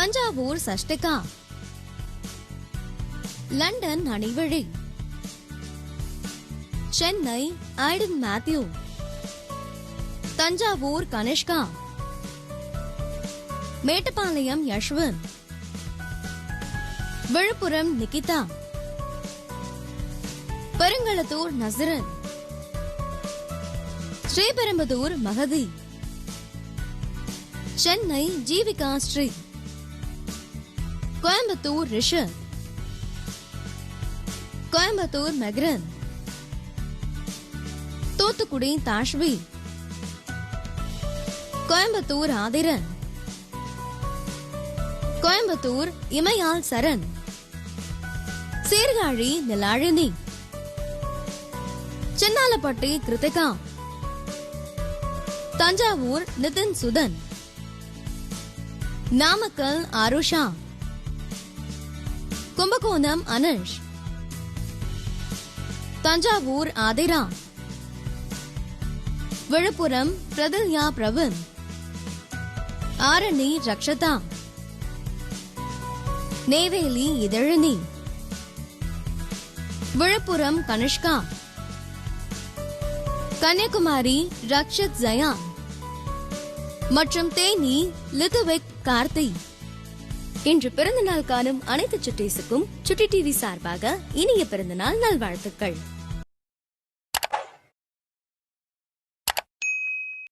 Thanjavur Shashtika, London Anivazhi, Chennai Aidan Mathew, Thanjavur Kanishka, Mettupalayam Yashwanth, Villupuram Nikitha, Perungalathur Nazaran, Sriperumbudur Magathi, Chennai Jeevika Sri, Coimbatore Rishab, Coimbatore Mehran, Thoothukudi Dashvi, Coimbatore Aadhiran, Coimbatore Imaiyal Saran, Sirkazhi Nilazhini, Chinnalapatti Kiruthika, Thanjavur Nithin Sudhan, Namakkal Aarusha, Kumbakonam Anush, Thanjavur Aadhira, Villupuram Prathilya Praveen, Arani Rakshatha, Neyveli Ithazhini, Villupuram Kanishka, Kanyakumari Rakshith Jayan மற்றும் தேனி லிதுவிக் கார்த்தி. இன்று பிறந்தநாள் காணும் அனைத்து சுட்டீஸுக்கும் சுட்டி டிவி சார்பாக இனிய பிறந்தநாள் நல்வாழ்த்துக்கள்.